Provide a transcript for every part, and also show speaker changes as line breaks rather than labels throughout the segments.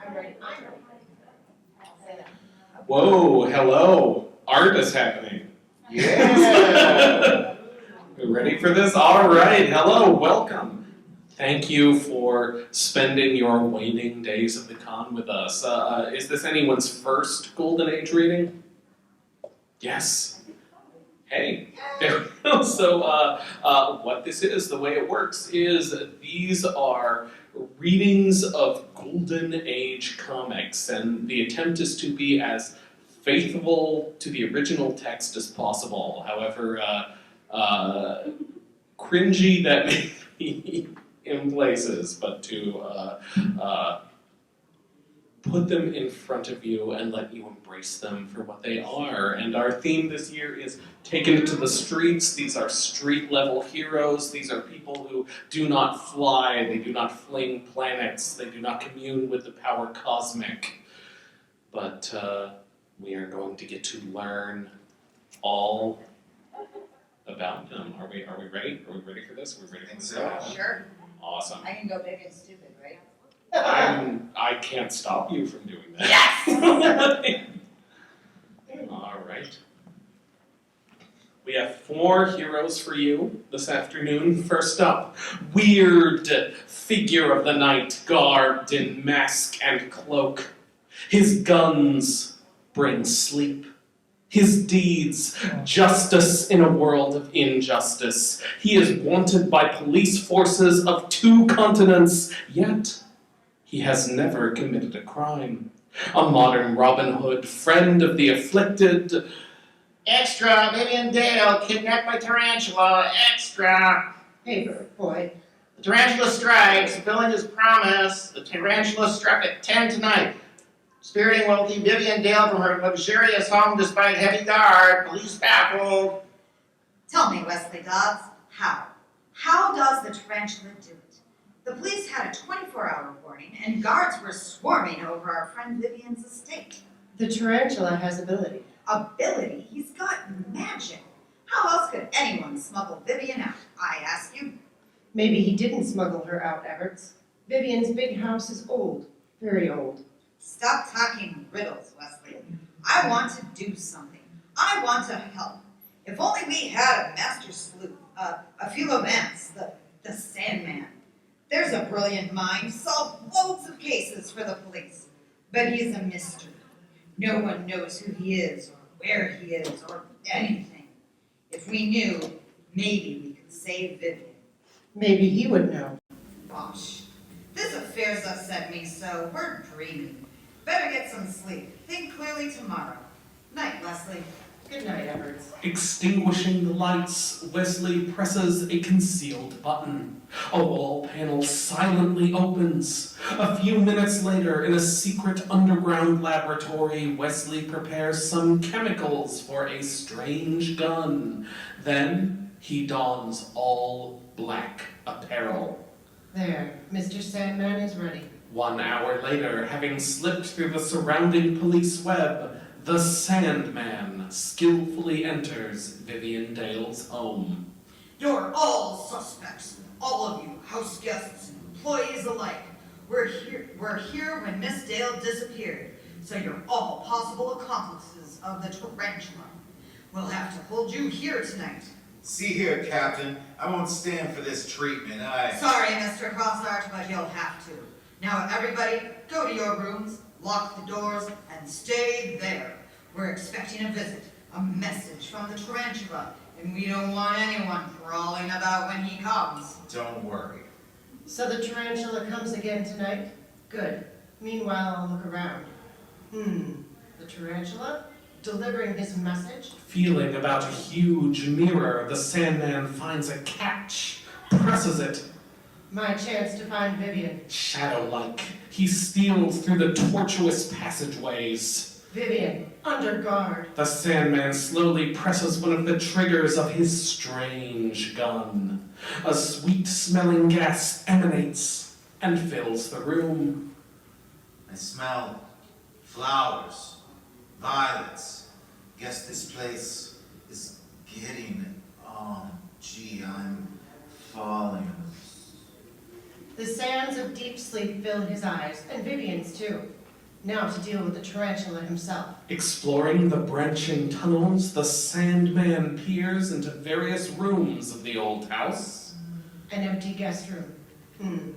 I'm ready. Say that.
Whoa, hello. Art is happening.
Yeah!
Ready for this? All right, hello, welcome. Thank you for spending your waning days of the con with us. Is this anyone's first Golden Age reading? Yes. Hey. There we go. So what this is, the way it works is these are readings of Golden Age comics, and the attempt is to be as faithful to the original text as possible. However, cringy that may be in places, but to put them in front of you and let you embrace them for what they are. And our theme this year is Taken to the Streets. These are street-level heroes. These are people who do not fly, they do not fling planets, they do not commune with the power cosmic. But we are going to get to learn all about them. Are we ready? Are we ready for this? Are we ready for this?
Sure.
Awesome.
I can go big and stupid, right?
I can't stop you from doing that.
Yes!
All right. We have 4 heroes for you this afternoon. First up, weird figure of the night, garbed in mask and cloak. His guns bring sleep. His deeds, justice in a world of injustice. He is wanted by police forces of 2 continents, yet he has never committed a crime. A modern Robin Hood, friend of the afflicted.
Extra! Vivian Dale kidnapped by tarantula! Extra!
Hey, boy.
The tarantula strikes, fulfilling his promise. The tarantula struck at 10 tonight. Spiriting wealthy Vivian Dale from her luxurious home despite heavy guard. Police baffled.
Tell me, Wesley Dodds, how? How does the tarantula do it? The police had a 24-hour warning, and guards were swarming over our friend Vivian's estate.
The tarantula has ability.
Ability? He's got magic. How else could anyone smuggle Vivian out, I ask you?
Maybe he didn't smuggle her out, Everts. Vivian's big house is old. Very old.
Stop talking riddles, Wesley. I want to do something. I want to help. If only we had a master sleuth, a phillip, the Sandman. There's a brilliant mind, solved loads of cases for the police. But he's a mystery. No one knows who he is, or where he is, or anything. If we knew, maybe we could save Vivian.
Maybe he would know.
Bosh. This affair's upset me so. We're dreaming. Better get some sleep. Think clearly tomorrow. Night, Leslie.
Good night, Everts.
Extinguishing the lights, Wesley presses a concealed button. A wall panel silently opens. A few minutes later, in a secret underground laboratory, Wesley prepares some chemicals for a strange gun. Then he dons all black apparel.
There, Mr. Sandman is ready.
1 hour later, having slipped through the surrounding police web, the Sandman skillfully enters Vivian Dale's home.
You're all suspects. All of you, house guests, employees alike. We're here when Miss Dale disappeared, so you're all possible accomplices of the tarantula. We'll have to hold you here tonight.
See here, Captain. I won't stand for this treatment.
Sorry, Mr. Crossart, but you'll have to. Now, everybody, go to your rooms, lock the doors, and stay there. We're expecting a visit, a message from the tarantula, and we don't want anyone crawling about when he comes.
Don't worry.
So the tarantula comes again tonight? Good. Meanwhile, I'll look around. The tarantula? Delivering his message?
Feeling about a huge mirror, the Sandman finds a catch, presses it.
My chance to find Vivian.
Shadow-like, he steals through the tortuous passageways.
Vivian, under guard.
The Sandman slowly presses one of the triggers of his strange gun. A sweet-smelling gas emanates and fills the room.
I smell flowers, violets. Guess this place is getting... I'm falling.
The sands of deep sleep fill his eyes, and Vivian's too. Now to deal with the tarantula himself.
Exploring the branching tunnels, the Sandman peers into various rooms of the old house.
An empty guest room.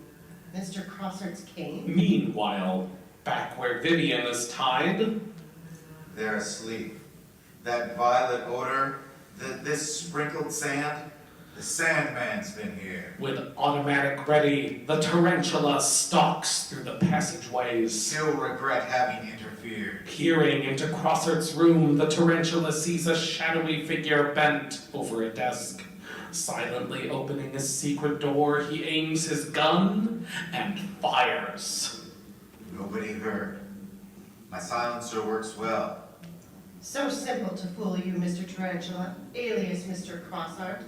Mr. Crossart's cane?
Meanwhile, back where Vivian is tied,
They're asleep. That violet odor, this sprinkled sand, the Sandman's been here.
with automatic ready, the tarantula stalks through the passageways.
He'll regret having interfered.
Peering into Crossart's room, the tarantula sees a shadowy figure bent over a desk. Silently opening a secret door, he aims his gun and fires.
Nobody heard. My silencer works well.
So simple to fool you, Mr. Tarantula, alias Mr. Crossart.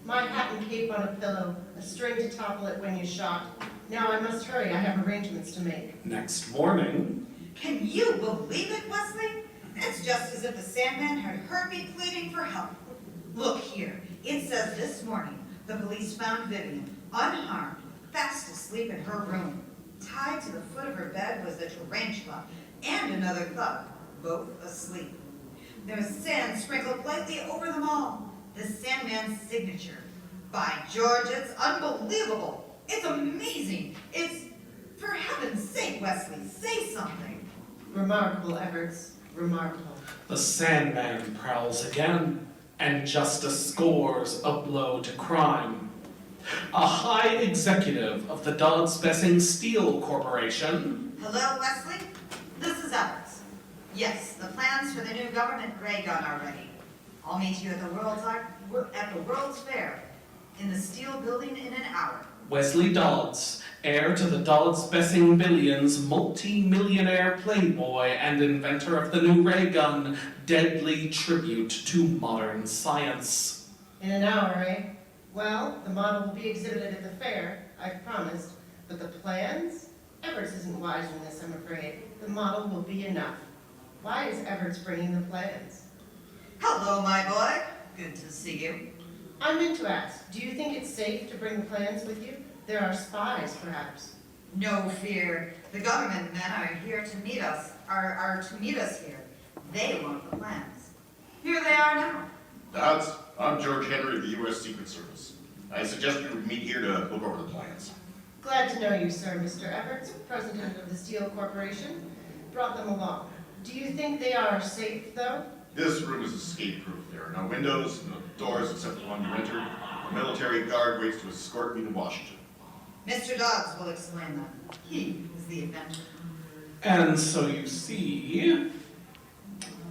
My hat and cape on a pillow, a string to topple it when you shot. Now I must hurry, I have arrangements to make.
Next morning,
Can you believe it, Wesley? It's just as if the Sandman had heard me pleading for help. Look here. It says this morning the police found Vivian, unharmed, fast asleep in her room. Tied to the foot of her bed was the tarantula and another thug, both asleep. There was sand sprinkled lightly over them all. The Sandman's signature. By George, it's unbelievable. It's amazing. It's, for heaven's sake, Wesley, say something.
Remarkable, Everts, remarkable.
the Sandman prowls again, and justice scores a blow to crime. A high executive of the Dodds-Bessing Steel Corporation.
Hello, Wesley? This is Everts. Yes, the plans for the new government ray gun are ready. I'll meet you at the World's Fair in the Steel Building in an hour.
Wesley Dodds, heir to the Dodds-Bessing Billions, multi-millionaire playboy and inventor of the new ray gun, deadly tribute to modern science.
In an hour, eh? Well, the model will be exhibited at the fair, I've promised. But the plans? Everts isn't wise in this, I'm afraid. The model will be enough. Why is Everts bringing the plans?
Hello, my boy. Good to see you.
I meant to ask, do you think it's safe to bring the plans with you? There are spies, perhaps.
No fear. The government men are here to meet us, are to meet us here. They want the plans. Here they are now.
Dodds, I'm George Henry of the U.S. Secret Service. I suggest you meet here to look over the plans.
Glad to know you, sir, Mr. Everts, president of the Steel Corporation. Brought them along. Do you think they are safe, though?
This room is escape-proof. There are no windows, no doors except the one you entered. A military guard waits to escort me to Washington.
Mr. Dodds will explain that. He is the inventor.
And so you see...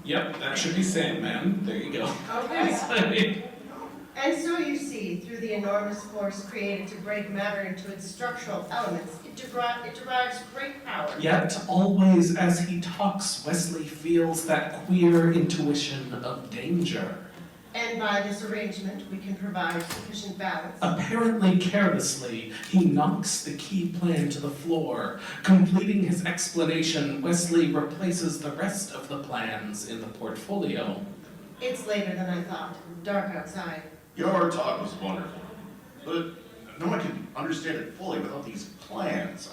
Yep, that should be Sandman. There you go.
Okay. And so you see, through the enormous force created to break matter into its structural elements, it derives great power.
Yet, always as he talks, Wesley feels that queer intuition of danger.
And by this arrangement, we can provide sufficient balance.
Apparently carelessly, he knocks the key plan to the floor. Completing his explanation, Wesley replaces the rest of the plans in the portfolio.
It's later than I thought. Dark outside.
Your talk was wonderful, but no one can understand it fully without these plans.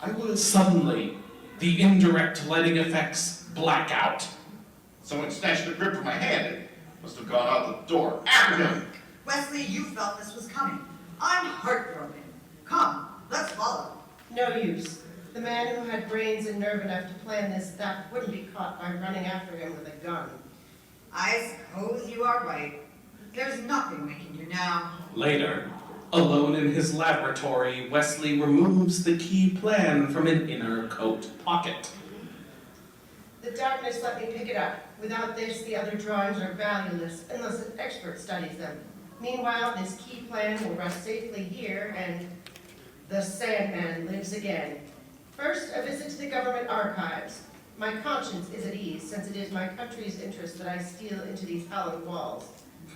I was...
Suddenly, the indirect lighting effects black out.
Someone snatched the grip from my hand. It must have gone out the door. After him!
Wesley, you felt this was coming. I'm heartbroken. Come, let's follow.
No use. The man who had brains and nerve enough to plan this theft wouldn't be caught by running after him with a gun.
I suppose you are right. There's nothing we can do now.
Later, alone in his laboratory, Wesley removes the key plan from an inner coat pocket.
The darkness let me pick it up. Without this, the other drawings are valueless unless an expert studies them. Meanwhile, this key plan will rest safely here, and the Sandman lives again. First, a visit to the government archives. My conscience is at ease, since it is my country's interest that I steal into these hallowed walls.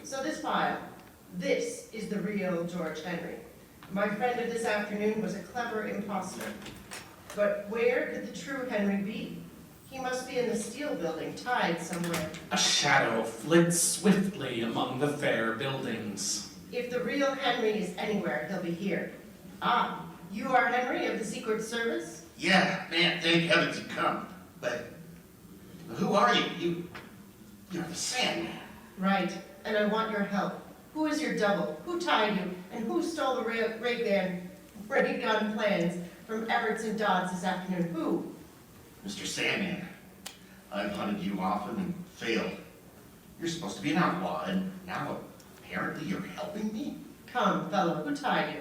So this file, this is the real George Henry. My friend of this afternoon was a clever imposter. But where could the true Henry be? He must be in the steel building, tied somewhere.
A shadow flits swiftly among the fair buildings.
If the real Henry is anywhere, he'll be here. Ah, you are Henry of the Secret Service?
Yeah, man, thank heavens you come.
But who are you? You're the Sandman.
Right, and I want your help. Who is your double? Who tied you? And who stole the ray gun plans from Everett's and Dodds this afternoon? Who?
Mr. Sandman, I've hunted you often and failed. You're supposed to be an outlaw, and now apparently you're helping me?
Come, fellow, who tied you?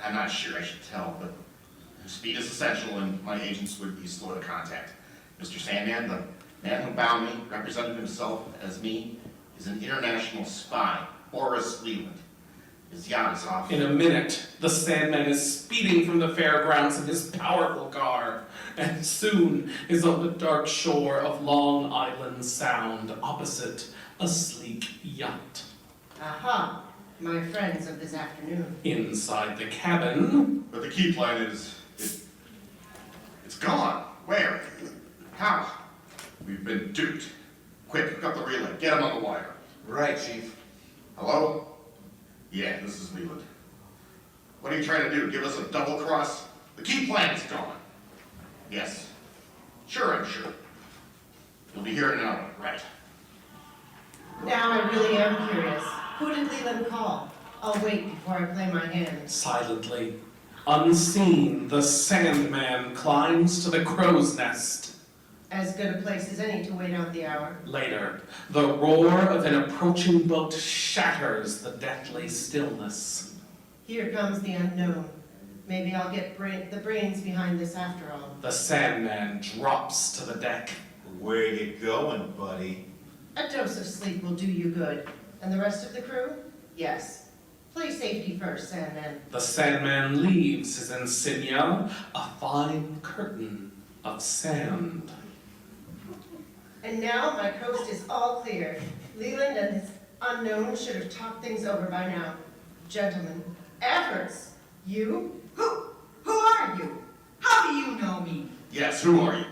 I'm not sure I should tell, but speed is essential, and my agents would be slow to contact. Mr. Sandman, the man who bound me, represented himself as me, is an international spy, Boris Leland. His yacht is off.
In a minute, the Sandman is speeding from the fairgrounds in his powerful car, and soon is on the dark shore of Long Island Sound, opposite a sleek yacht.
Aha, my friends of this afternoon.
Inside the cabin,
But the key plan is, it's gone. Where? How? We've been duped. Quick, hook up the relay. Get him on the wire.
Right, Chief.
Hello? Yeah, this is Leland. What are you trying to do? Give us a double cross? The key plan is gone. Yes. Sure, I'm sure. You'll be here in an hour, right?
Now I really am curious. Who did Leland call? I'll wait before I play my hand.
silently, unseen, the Sandman climbs to the crow's nest.
As good a place as any to wait out the hour.
Later, the roar of an approaching boat shatters the deathly stillness.
Here comes the unknown. Maybe I'll get the brains behind this after all.
The Sandman drops to the deck.
Where you going, buddy?
A dose of sleep will do you good. And the rest of the crew? Yes. Play safety first, Sandman.
The Sandman leaves his insignia, a fine curtain of sand.
And now my coast is all clear. Leland and his unknown should have talked things over by now. Gentlemen, efforts. You?
Who are you? How do you know me?
Yes, who are you?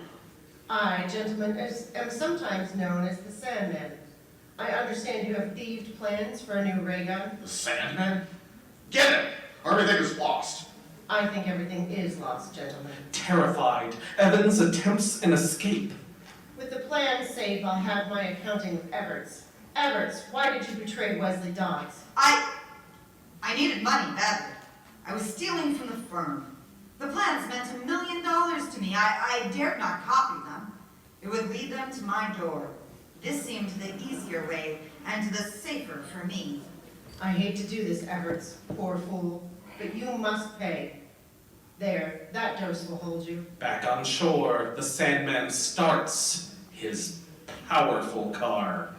I, gentlemen, am sometimes known as the Sandman. I understand you have thieved plans for a new ray gun.
The Sandman? Get him! Or everything is lost.
I think everything is lost, gentlemen.
Terrified, Evans attempts an escape.
With the plan safe, I'll have my accounting with Everts. Everts, why did you betray Wesley Dodds?
I needed money badly. I was stealing from the firm. The plans meant $1 million to me. I dared not copy them. It would lead them to my door. This seemed the easier way and the safer for me.
I hate to do this, Everts, poor fool, but you must pay. There, that dose will hold you.
Back on shore, the Sandman starts his powerful car.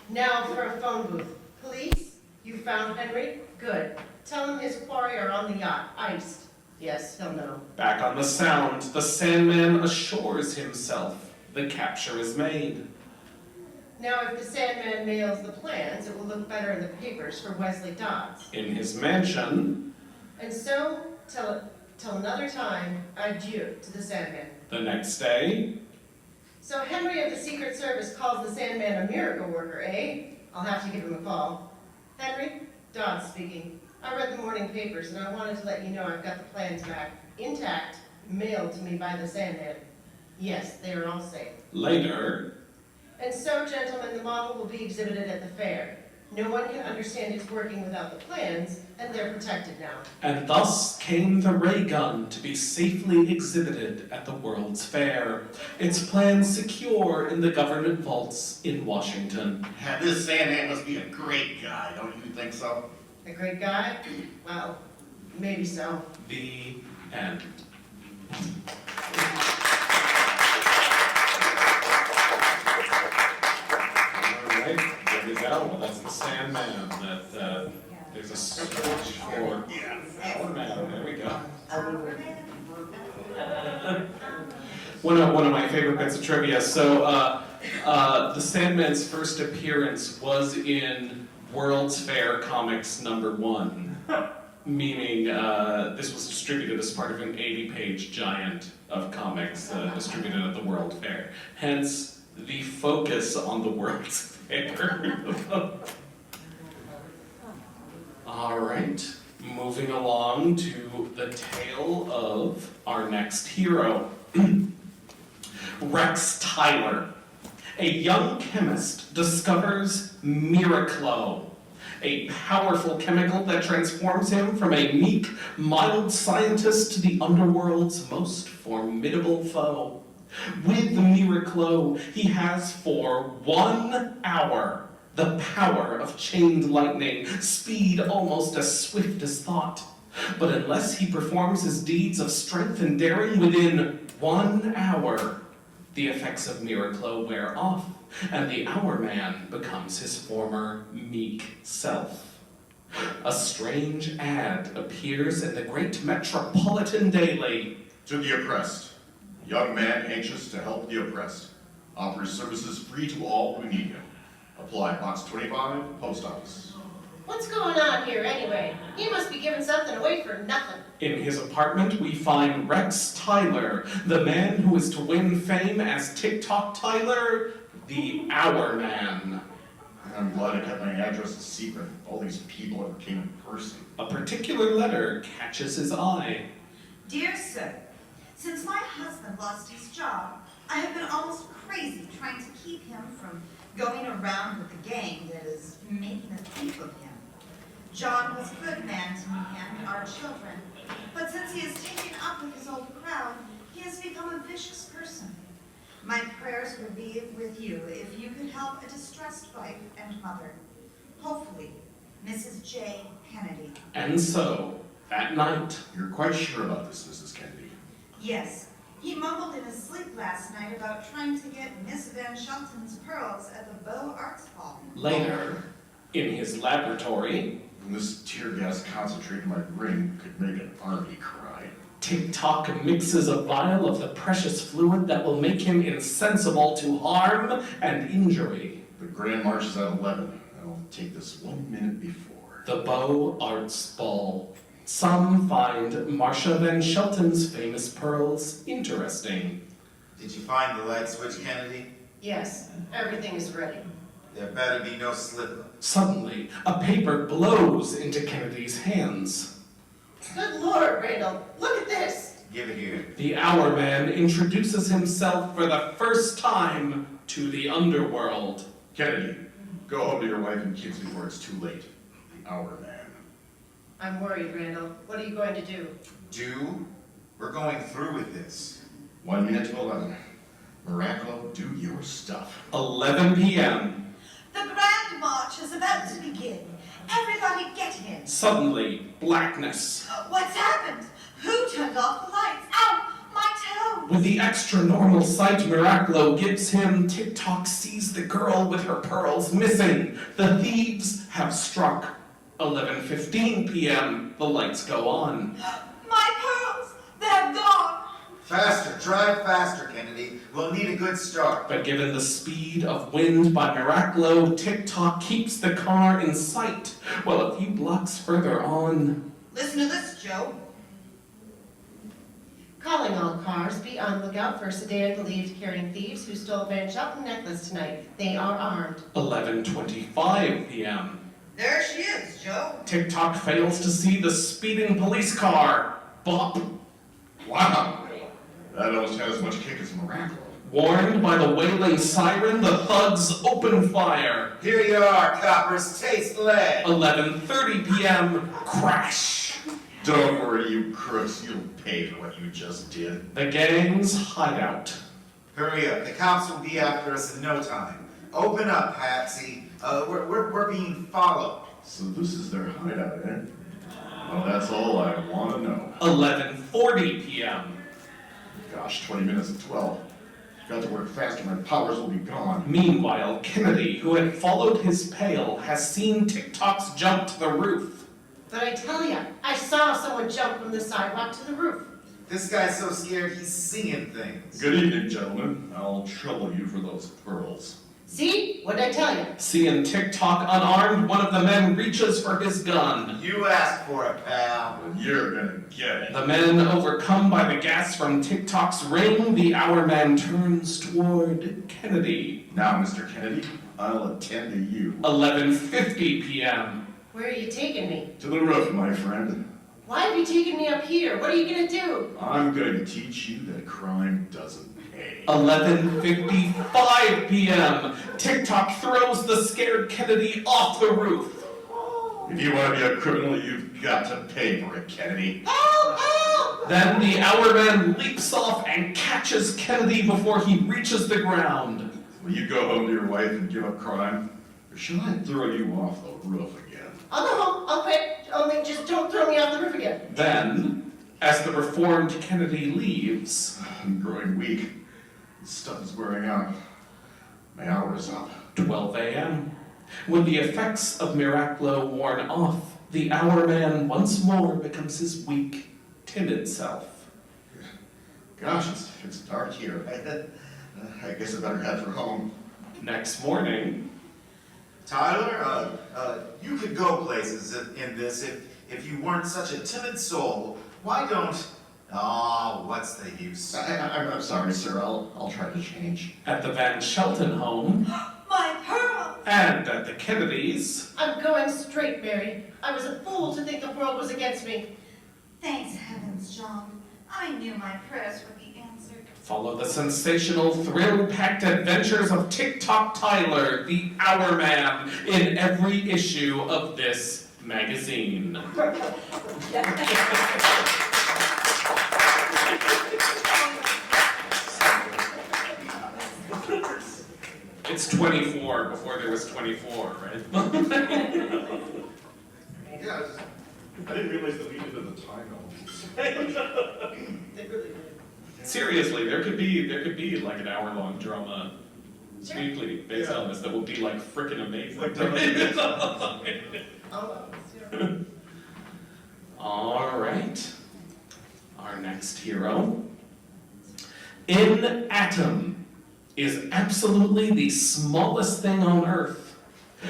Now for a phone booth. Police, you found Henry? Good. Tell him his quarry are on the yacht, iced. Yes, he'll know.
Back on the Sound, the Sandman assures himself the capture is made.
Now if the Sandman mails the plans, it will look better in the papers for Wesley Dodds.
In his mansion,
And so, till another time, adieu to the Sandman.
the next day,
So Henry of the Secret Service calls the Sandman a miracle worker, eh? I'll have to give him a call. Henry, Dodds speaking. I read the morning papers and I wanted to let you know I've got the plans back, intact, mailed to me by the Sandman. Yes, they are all safe.
later,
And so, gentlemen, the model will be exhibited at the fair. No one can understand its working without the plans, and they're protected now.
and thus came the ray gun to be safely exhibited at the World's Fair, its plans secure in the government vaults in Washington.
Yeah, this Sandman must be a great guy, don't you think so?
A great guy? Well, maybe so.
The end. Alright, there we go. Well, that's the Sandman. There's a search for Sandman. There we go. One of my favorite bits of trivia. So, the Sandman's first appearance was in World's Fair Comics #1, meaning this was distributed as part of an 80-page giant of comics distributed at the World Fair. Hence, the focus on the World's Fair. All right, moving along to the tale of our next hero, Rex Tyler. A young chemist discovers Miraclo, a powerful chemical that transforms him from a meek, mild scientist to the underworld's most formidable foe. With Miraclo, he has for 1 hour the power of chained lightning, speed almost as swift as thought. But unless he performs his deeds of strength and daring within 1 hour, the effects of Miraclo wear off, and the Hour Man becomes his former meek self. A strange ad appears in the great metropolitan daily.
To the oppressed. Young man anxious to help the oppressed. Offers services free to all who need him. Apply Box 25, Post Office.
What's going on here anyway? He must be giving something away for nothing.
In his apartment, we find Rex Tyler, the man who is to win fame as TikTok Tyler, the Hour Man.
I'm glad I kept my address a secret. All these people ever came in person.
A particular letter catches his eye.
Dear sir, since my husband lost his job, I have been almost crazy trying to keep him from going around with the gang that is making a thief of him. John was a good man to me and our children, but since he has taken up with his old crowd, he has become a vicious person. My prayers would be with you if you could help a distressed wife and mother. Hopefully, Mrs. J. Kennedy.
And so, that night,
You're quite sure about this, Mrs. Kennedy?
Yes, he mumbled in his sleep last night about trying to get Miss Van Shelton's pearls at the Beaux Arts Ball.
later, in his laboratory,
And this tear gas concentrate in my ring could make an army cry.
TikTok mixes a vial of the precious fluid that will make him insensible to harm and injury.
The Grand March is at 11. I'll take this 1 minute before.
The Beaux Arts Ball. Some find Marcia Van Shelton's famous pearls interesting.
Did you find the light switch, Kennedy?
Yes, everything is ready.
There better be no slip-up.
Suddenly, a paper blows into Kennedy's hands.
Good Lord, Randall, look at this.
Give it here.
The Hour Man introduces himself for the first time to the underworld.
Kennedy, go home to your wife and kids before it's too late. The Hour Man.
I'm worried, Randall. What are you going to do?
Do? We're going through with this.
1 minute to 11. Miraclo, do your stuff.
11 p.m.
The Grand March is about to begin. Everybody get in.
Suddenly, blackness.
What's happened? Who turned off the lights? Ow! My toes!
With the extra normal sight Miraclo gives him, TikTok sees the girl with her pearls missing. The thieves have struck. 11:15 p.m. The lights go on.
My pearls! They're gone!
Faster, drive faster, Kennedy. We'll need a good start.
But given the speed of wind by Miraclo, TikTok keeps the car in sight, while a few blocks further on...
Listen to this, Joe.
Calling all cars, be on lookout for a sedan believed carrying thieves who stole Van Shelton necklace tonight. They are armed.
11:25 p.m.
There she is, Joe.
TikTok fails to see the speeding police car. Bop!
Wow! That almost had as much kick as Miraclo.
Warned by the wailing siren, the thugs open fire.
Here you are, coppers. Taste lead.
11:30 p.m. Crash!
Don't worry, you crooks. You'll pay for what you just did.
The gang's hideout.
Hurry up. The cops will be after us in no time. Open up, Patsy. We're being followed.
So this is their hideout, eh? Well, that's all I want to know.
11:40 p.m.
Gosh, 20 minutes to 12. Got to work faster, my powers will be gone.
Meanwhile, Kennedy, who had followed his pail, has seen TikTok's jump to the roof.
But I tell ya, I saw someone jump from the sidewalk to the roof.
This guy's so scared he's singing things.
Good evening, gentlemen. I'll trouble you for those pearls.
See? What'd I tell you?
Seeing TikTok unarmed, one of the men reaches for his gun.
You asked for it, pal.
Well, you're gonna get it.
The men overcome by the gas from TikTok's ring, the Hour Man turns toward Kennedy.
Now, Mr. Kennedy, I'll attend to you.
11:50 p.m.
Where are you taking me?
To the roof, my friend.
Why have you taken me up here? What are you gonna do?
I'm going to teach you that crime doesn't pay.
11:55 p.m. TikTok throws the scared Kennedy off the roof.
If you want to be a criminal, you've got to pay for it, Kennedy.
Help! Help!
Then the hour man leaps off and catches Kennedy before he reaches the ground.
Will you go home to your wife and give up crime? Or shall I throw you off the roof again?
I'll go home. I'll quit. Only just don't throw me off the roof again.
Then, as the reformed Kennedy leaves,
I'm growing weak. This stuff is wearing out. My hour is up.
12 a.m. When the effects of Miraclo worn off, the hour man once more becomes his weak, timid self.
Gosh, it's dark here. I guess I better head for home.
Next morning,
Tyler, you could go places in this if you weren't such a timid soul. Why don't... Oh, what's the use?
I'm sorry, sir. I'll try to change.
at the Van Shelton home,
My pearl!
and at the Kennedys,
I'm going straight, Mary. I was a fool to think the world was against me.
Thanks heavens, John. I knew my prayers would be answered.
follow the sensational, thrill-packed adventures of TikTok Tyler, the Hour Man, in every issue of this magazine. It's 24 before there was 24, right?
Yeah, I didn't realize that we did the time elements.
Seriously, there could be like an hour-long drama weekly based on this that would be like frickin' amazing. All right. Our next hero. In Atom is absolutely the smallest thing on Earth.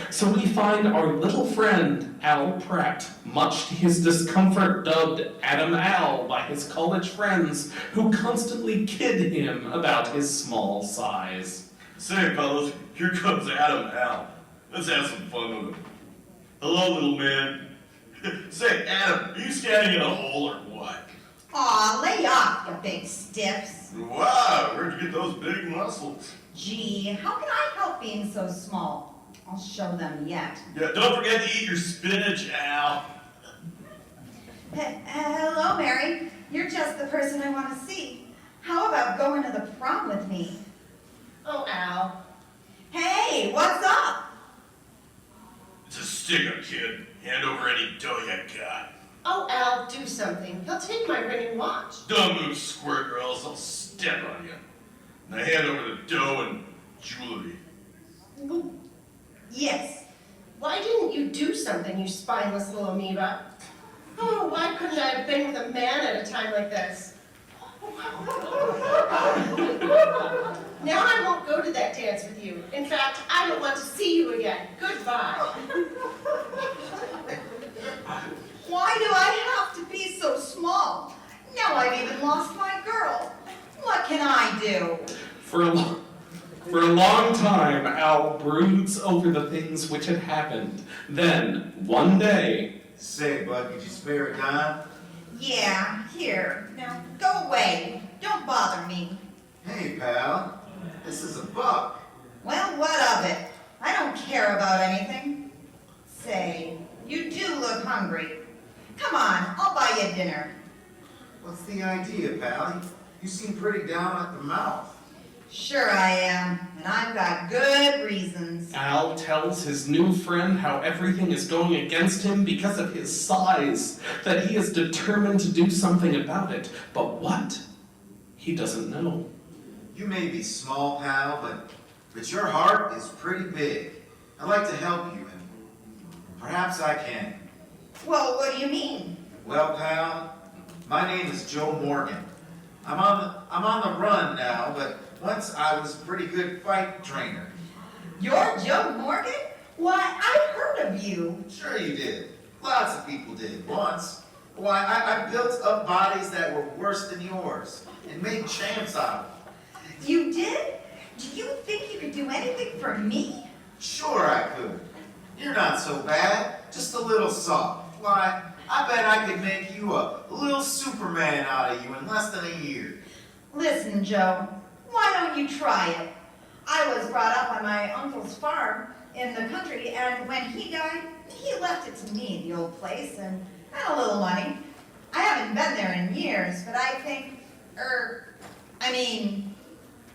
So we find our little friend, Al Pratt, much to his discomfort dubbed Adam Al by his college friends, who constantly kid him about his small size.
Say, fellas, here comes Adam Al. Let's have some fun with him. Hello, little man. Say, Adam, are you standing in a hole or what?
Aw, lay off, you big stiffs.
Wow, where'd you get those big muscles?
Gee, how can I help being so small? I'll show them yet.
Yeah, don't forget to eat your spinach, Al.
Hello, Mary. You're just the person I want to see. How about going to the prom with me?
Oh, Al.
Hey, what's up?
It's a stick-up, kid. Hand over any dough you got.
Oh, Al, do something. He'll take my ring and watch.
Don't move, squirt, or else I'll step on you. Now hand over the dough and jewelry.
Yes.
Why didn't you do something, you spineless little amoeba? Oh, why couldn't I have been with a man at a time like this? Now I won't go to that dance with you. In fact, I don't want to see you again. Goodbye.
Why do I have to be so small? Now I've even lost my girl. What can I do?
For a long time, Al broods over the things which had happened. Then, one day,
Say, bud, could you spare a dime?
Yeah, here. Now, go away. Don't bother me.
Hey, pal, this is a buck.
Well, what of it? I don't care about anything. Say, you do look hungry. Come on, I'll buy you dinner.
What's the idea, pal? You seem pretty down at the mouth.
Sure I am, and I've got good reasons.
Al tells his new friend how everything is going against him because of his size, that he is determined to do something about it. But what? He doesn't know.
You may be small, pal, but your heart is pretty big. I'd like to help you, and perhaps I can.
Well, what do you mean?
Well, pal, my name is Joe Morgan. I'm on the run now, but once I was a pretty good fight trainer.
You're Joe Morgan? Why, I heard of you.
Sure you did. Lots of people did once. Why, I built up bodies that were worse than yours and made champs out of them.
You did? Do you think you could do anything for me?
Sure I could. You're not so bad, just a little soft. Why, I bet I could make you a little Superman out of you in less than a year.
Listen, Joe, why don't you try it? I was brought up on my uncle's farm in the country, and when he died, he left it to me, the old place, and a little money. I haven't been there in years, but I think,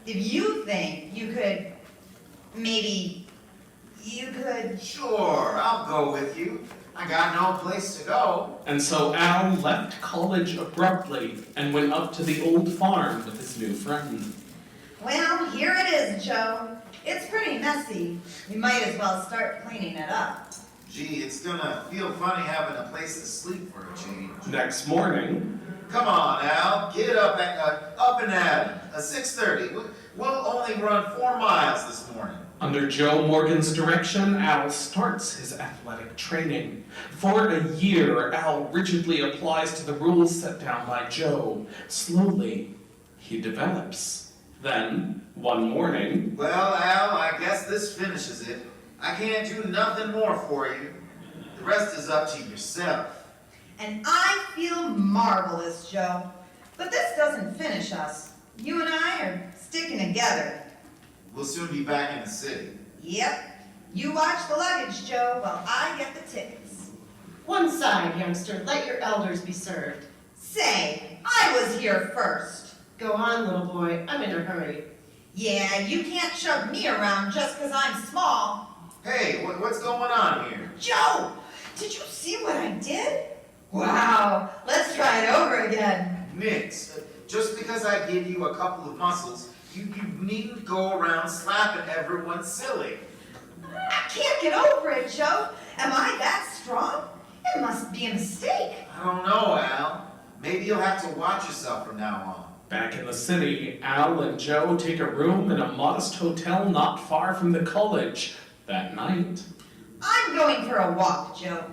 if you think you could, maybe you could...
Sure, I'll go with you. I got no place to go.
And so Al left college abruptly and went up to the old farm with his new friend.
Well, here it is, Joe. It's pretty messy. You might as well start cleaning it up.
Gee, it's gonna feel funny having a place to sleep for a change.
Next morning,
Come on, Al, get up and at 'em. 6:30. We'll only run 4 miles this morning.
under Joe Morgan's direction, Al starts his athletic training. For a year, Al rigidly applies to the rules set down by Joe. Slowly, he develops. Then, one morning,
Well, Al, I guess this finishes it. I can't do nothing more for you. The rest is up to yourself.
And I feel marvelous, Joe. But this doesn't finish us. You and I are sticking together.
We'll soon be back in the city.
Yep. You watch the luggage, Joe, while I get the tickets.
One side, youngster. Let your elders be served.
Say, I was here first.
Go on, little boy. I'm in a hurry.
Yeah, you can't shove me around just 'cause I'm small.
Hey, what's going on here?
Joe, did you see what I did? Wow, let's try it over again.
Nix, just because I give you a couple of muscles, you needn't go around slapping everyone silly.
I can't get over it, Joe. Am I that strong? It must be a mistake.
I don't know, Al. Maybe you'll have to watch yourself from now on.
back in the city, Al and Joe take a room in a modest hotel not far from the college. That night,
I'm going for a walk, Joe.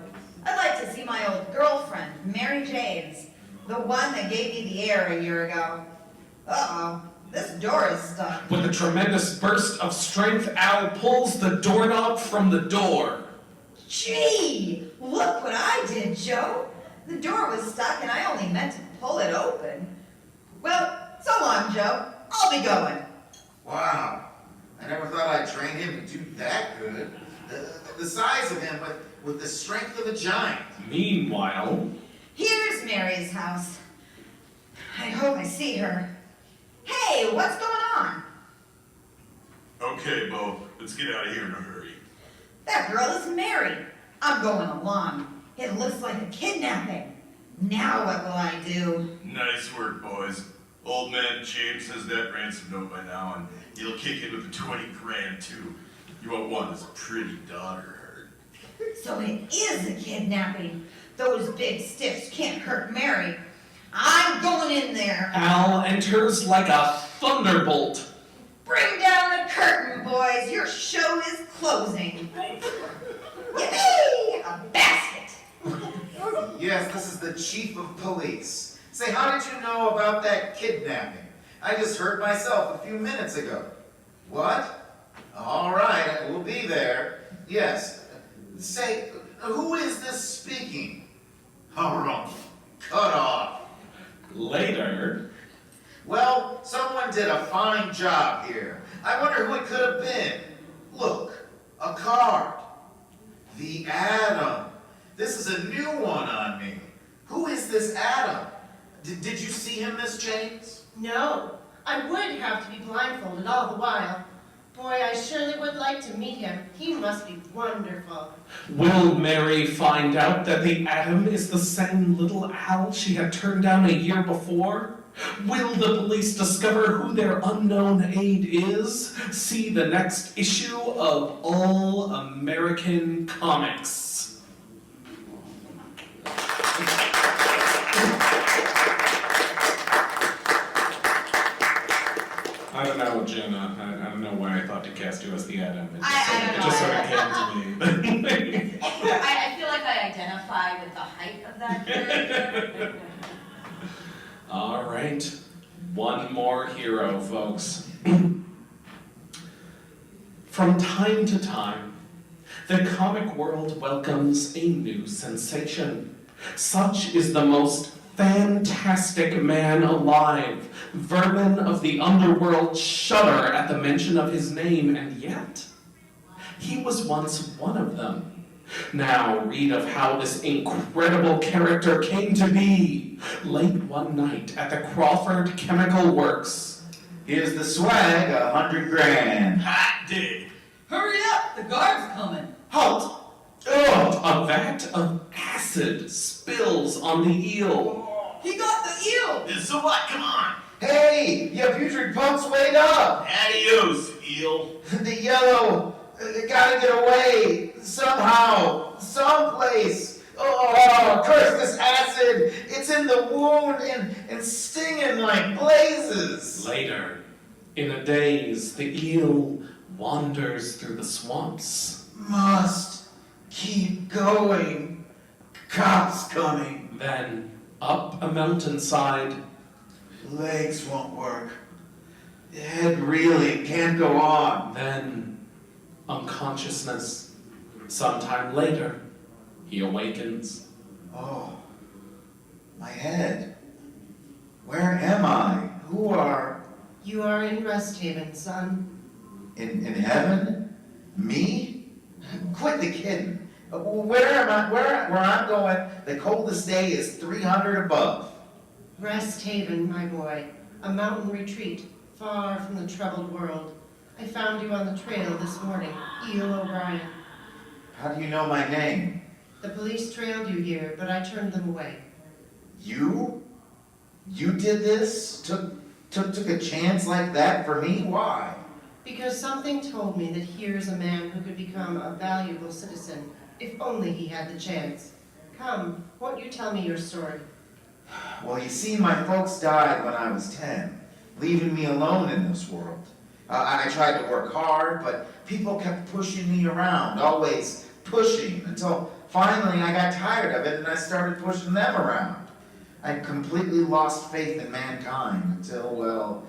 I'd like to see my old girlfriend, Mary James, the one that gave me the air a year ago. Uh-oh, this door is stuck.
with a tremendous burst of strength, Al pulls the doorknob from the door.
Gee, look what I did, Joe. The door was stuck and I only meant to pull it open. Well, so long, Joe. I'll be going.
Wow, I never thought I'd train him to do that good. The size of him, but with the strength of a giant.
Meanwhile,
Here's Mary's house. I hope I see her. Hey, what's going on?
Okay, Bo, let's get out of here in a hurry.
That girl is Mary. I'm going along. It looks like a kidnapping. Now what will I do?
Nice work, boys. Old man James has that ransom note by now, and he'll kick in with the 20 grand too. You won't want his pretty daughter hurt.
So it is a kidnapping. Those big stiffs can't hurt Mary. I'm going in there.
Al enters like a thunderbolt.
Bring down the curtain, boys. Your show is closing. Yippee! A basket.
Yes, this is the chief of police. Say, how did you know about that kidnapping? I just heard myself a few minutes ago. What? All right, we'll be there. Yes. Say, who is this speaking? All wrong. Cut off.
Later,
Well, someone did a fine job here. I wonder who it could have been. Look, a card. The Atom. This is a new one on me. Who is this Atom? Did you see him, Miss James?
No, I would have to be blindfolded all the while. Boy, I surely would like to meet him. He must be wonderful.
will Mary find out that the Atom is the same little Al she had turned down a year before? Will the police discover who their unknown aide is? See the next issue of All American Comics. I don't know, Jenna. I don't know why I thought to cast you as the Atom. It just sort of came to me.
I feel like I identify with the height of that character.
All right, one more hero, folks. From time to time, the comic world welcomes a new sensation. Such is the most fantastic man alive. Vermin of the underworld shudder at the mention of his name, and yet he was once one of them. Now read of how this incredible character came to be. Late one night at the Crawford Chemical Works.
Here's the swag, 100 grand.
Hot day.
Hurry up, the guard's coming.
Halt! Ugh, a vat of acid spills on the eel.
He got the eel.
So what? Come on.
Hey, your putrid punks, wait up!
Adios, eel.
The yellow, gotta get away, somehow, someplace. Oh, curse this acid, it's in the wound and stinging like blazes.
Later, in a daze, the eel wanders through the swamps.
Must keep going, cops coming.
Then, up a mountainside,
Legs won't work. Head really can't go on.
then unconsciousness. Sometime later, he awakens.
Oh, my head. Where am I? Who are...
You are in Rest Haven, son.
In heaven? Me? Quit the kidding. Where am I? Where I'm going, the coldest day is 300 above.
Rest Haven, my boy. A mountain retreat, far from the troubled world. I found you on the trail this morning, Eel O'Brien.
How do you know my name?
The police trailed you here, but I turned them away.
You? You did this? Took a chance like that for me? Why?
Because something told me that here's a man who could become a valuable citizen, if only he had the chance. Come, won't you tell me your story?
Well, you see, my folks died when I was 10, leaving me alone in this world. I tried to work hard, but people kept pushing me around, always pushing, until finally I got tired of it and I started pushing them around. I completely lost faith in mankind until, well,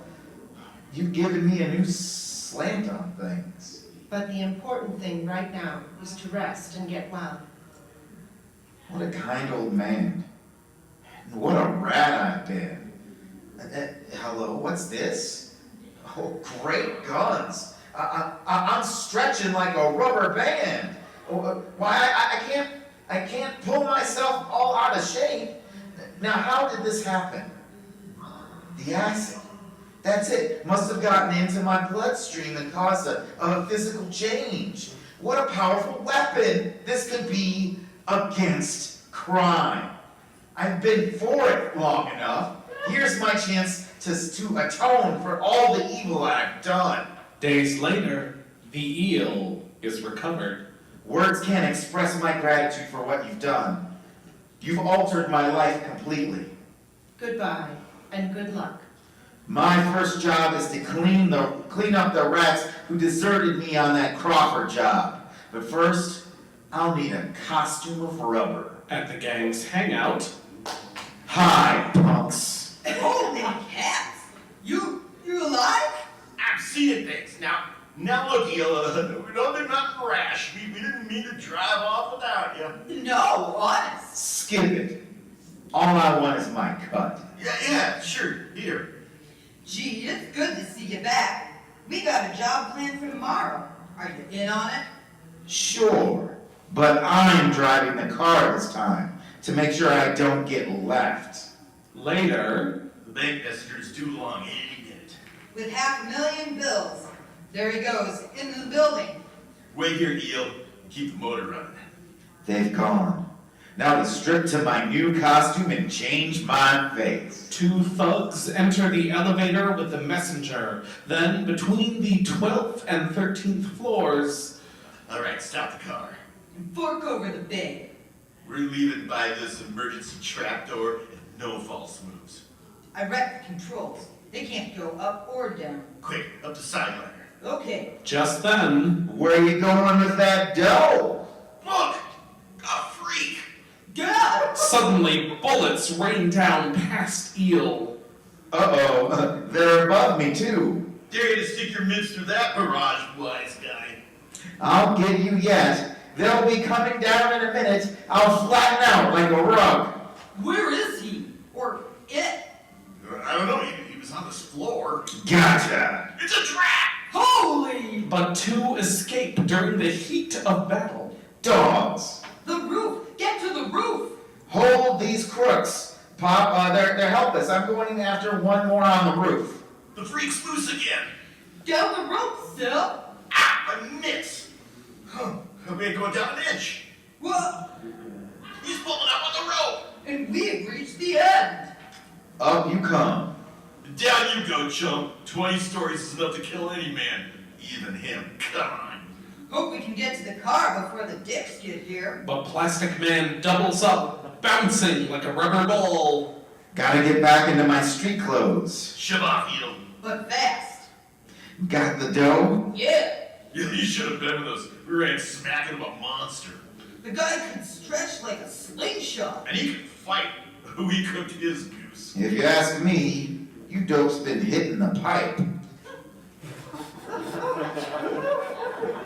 you've given me a new slant on things.
But the important thing right now is to rest and get well.
What a kind old man. What a rat I've been. Hello, what's this? Oh, great guns. I'm stretching like a rubber band. Why, I can't pull myself all out of shape. Now, how did this happen? The acid. That's it. Must have gotten into my bloodstream and caused a physical change. What a powerful weapon this could be against crime. I've been for it long enough. Here's my chance to atone for all the evil I've done.
Days later, the eel is recovered.
Words can't express my gratitude for what you've done. You've altered my life completely.
Goodbye, and good luck.
My first job is to clean up the rats who deserted me on that Crawford job. But first, I'll need a costume of rubber.
At the gang's hangout,
Hi, punks.
Holy cats! You alive?
I'm seeing things. Now look, eel, don't do nothing rash. We didn't mean to drive off without you.
No, honest.
Skip it. All I want is my cut.
Yeah, sure. Here.
Gee, it's good to see you back. We got a job planned for tomorrow. Are you in on it?
Sure, but I'm driving the car this time to make sure I don't get left.
later,
The bank messenger's too long. He didn't get it.
With $500,000 bills. There he goes, into the building.
Wait here, eel. Keep the motor running.
They've gone. Now to strip to my new costume and change my face.
two thugs enter the elevator with the messenger. Then, between the 12th and 13th floors,
All right, stop the car.
And fork over the bed.
We're leaving by this emergency trapdoor and no false moves.
I wrecked the controls. They can't go up or down.
Quick, up the side ladder.
Okay.
just then,
Where you going with that dough?
Look! A freak!
God!
suddenly bullets rain down past Eel.
Uh-oh, they're above me too.
Dare you to stick your mitts through that barrage, wise guy.
I'll get you yet. They'll be coming down in a minute. I'll flatten out like a rug.
Where is he? Or it?
I don't know, he was on this floor.
Gotcha.
It's a trap!
Holy!
But two escape during the heat of battle.
Dogs.
The roof! Get to the roof!
Hold these crooks. Pop, they're helpless. I'm going after one more on the roof.
The freak's loose again.
Down the rope, Sil!
Ah, my mitts! Huh, we ain't going down an inch.
What?
He's pulling up on the rope.
And we've reached the end!
Up you come.
Down you go, chump. 20 stories is enough to kill any man.
Even him, come on.
Hope we can get to the car before the dicks get here.
But Plastic Man doubles up, bouncing like a rubber ball.
Gotta get back into my street clothes.
Shove off, you.
But fast.
Got the dough?
Yeah!
Yeah, you should have been with us. We ran smacking him a monster.
The guy can stretch like a slingshot.
And he could fight. We cooked his goose.
If you ask me, you dope's been hitting the pipe.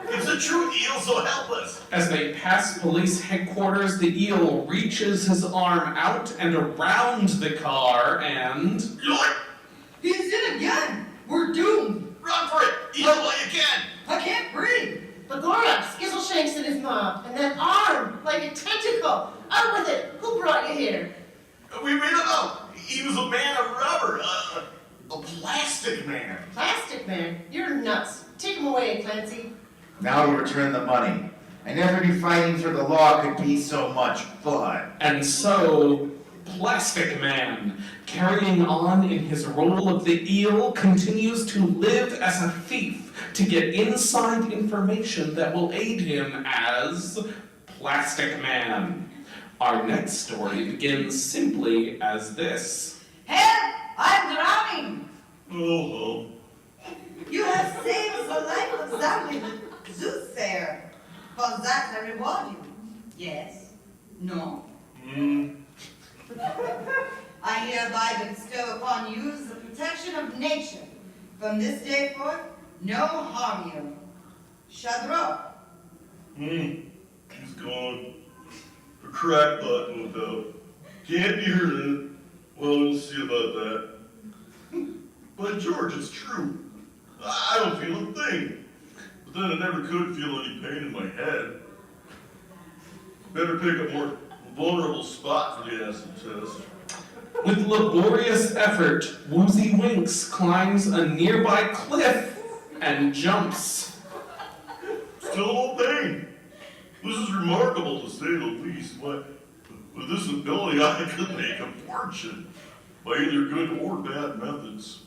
It's a true eel, so help us.
As they pass police headquarters, the eel reaches his arm out and around the car and...
Yoink!
He's in again. We're doomed.
Run for it! Eel while you can!
I can't breathe.
But Gloria, Skizzleshanks in his mouth, and that arm, like a tentacle. Out with it. Who brought you here?
We don't know. He was a man of rubber.
A plastic man.
Plastic Man. You're nuts. Take him away, Clancy.
Now to return the money. I never knew fighting for the law could be so much fun.
And so, Plastic Man, carrying on in his role of the eel, continues to live as a thief to get inside information that will aid him as Plastic Man. Our next story begins simply as this.
Help! I'm drowning.
Oh,
You have saved the life of Zowie the soothsayer. For that I reward you. Yes? No? I hereby bestow upon you the protection of nature. From this day forth, no harm you. Shadro.
He's gone. A crack button without. Can't be hurt. Well, we'll see about that. But George, it's true. I don't feel a thing. But then I never could feel any pain in my head. Better pick a more vulnerable spot for the acid test.
With laborious effort, Woozy Winks climbs a nearby cliff and jumps.
Still no pain. This is remarkable to say the least. With this ability, I could make a fortune by either good or bad methods.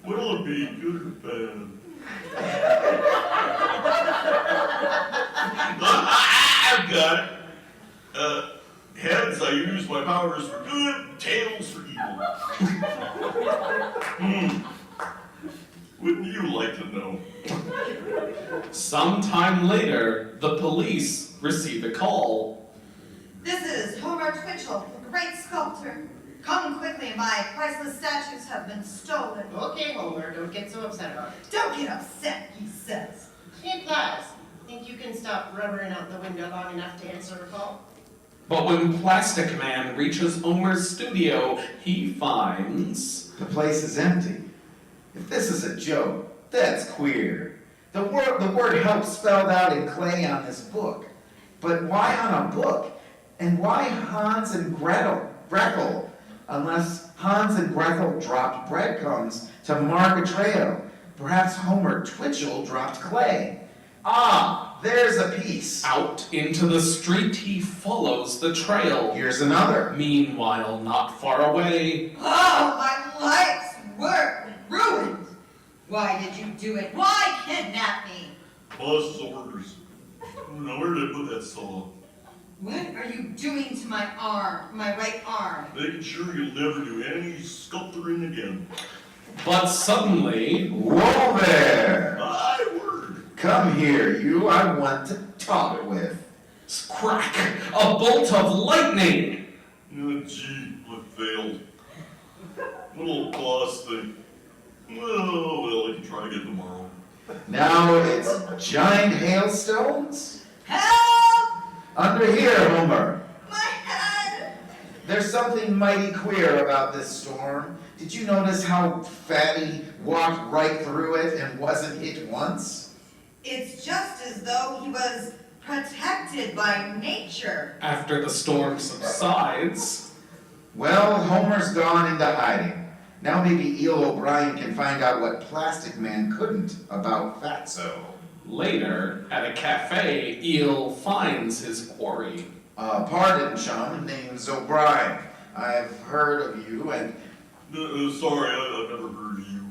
What'll it be, good or bad? I've got it. Heads, I use my powers for good, tails for evil. Wouldn't you like to know?
Sometime later, the police receive a call.
This is Homer Twitchell, the great sculptor. Come quickly, my priceless statues have been stolen.
Okay, Homer, don't get so upset about it.
Don't get upset, he says.
Hey, Plas, think you can stop rubbering out the window long enough to answer a call?
But when Plastic Man reaches Homer's studio, he finds...
The place is empty. If this is a joke, that's queer. The word help spelled out in clay on this book. But why on a book? And why Hans and Gretel? Unless Hans and Gretel dropped breadcrumbs to mark a trail. Perhaps Homer Twitchell dropped clay. Ah, there's a piece.
Out into the street, he follows the trail.
Here's another.
Meanwhile, not far away,
Oh, my life's work ruined. Why did you do it? Why kidnap me?
Boss's orders. Now, where did I put that saw?
What are you doing to my arm, my right arm?
Making sure you'll never do any sculpturing again.
but suddenly,
Whoa there!
My word!
Come here, you. I want to talk with.
crack, a bolt of lightning.
Oh, gee, I failed. Little boss thing. Oh, well, I can try again tomorrow.
Now it's giant hailstones?
Help!
Under here, Homer.
My head!
There's something mighty queer about this storm. Did you notice how Fatty walked right through it and wasn't hit once?
It's just as though he was protected by nature.
After the storm subsides,
Well, Homer's gone into hiding. Now maybe Eel O'Brien can find out what Plastic Man couldn't about Fatso.
later, at a cafe, Eel finds his quarry.
Pardon, chum, name's O'Brien. I've heard of you and...
Sorry, I've never heard of you.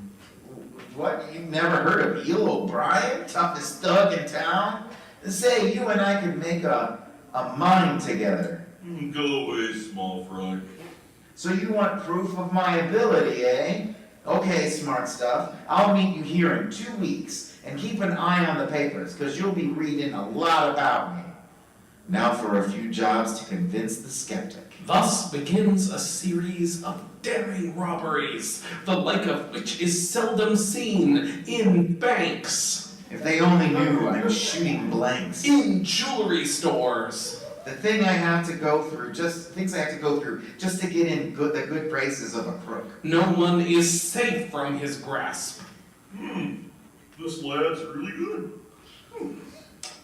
What? You've never heard of Eel O'Brien? Toughest thug in town? Say, you and I could make a mine together.
Go away, small fry.
So you want proof of my ability, eh? Okay, smart stuff. I'll meet you here in 2 weeks, and keep an eye on the papers, because you'll be reading a lot about me. Now for a few jobs to convince the skeptic.
Thus begins a series of daring robberies, the like of which is seldom seen in banks,
If they only knew I'm shooting blanks.
in jewelry stores,
The things I have to go through just to get in the good graces of a crook.
no one is safe from his grasp.
This lad's really good.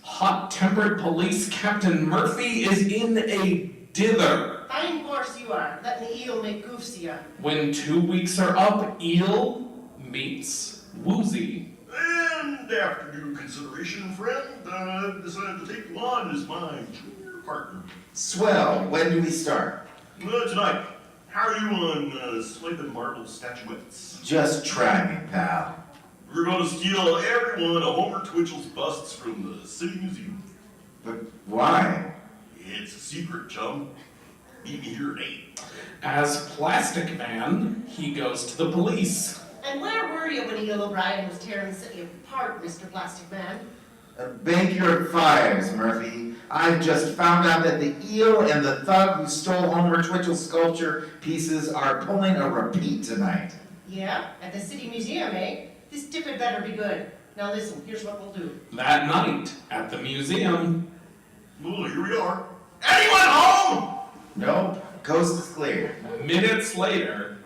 Hot-tempered police Captain Murphy is in a dither.
Fine horse you are, letting the eel make goofs of ya.
When 2 weeks are up, Eel meets Woozy.
And after due consideration, friend, I've decided to take you on as my junior partner.
Swell, when do we start?
Tonight, how are you on swiping marble statuettes?
Just try me, pal.
We're going to steal every one of Homer Twitchell's busts from the City Museum.
But why?
It's a secret, chum. Meet me here at 8.
As Plastic Man, he goes to the police.
And where were you when Eel O'Brien was tearing the city apart, Mr. Plastic Man?
Bank your fires, Murphy. I've just found out that the eel and the thug who stole Homer Twitchell's sculpture pieces are pulling a repeat tonight.
Yeah, at the City Museum, eh? This dip had better be good. Now listen, here's what we'll do.
That night, at the museum,
Well, here we are. Anyone home?
Nope, coast is clear.
minutes later,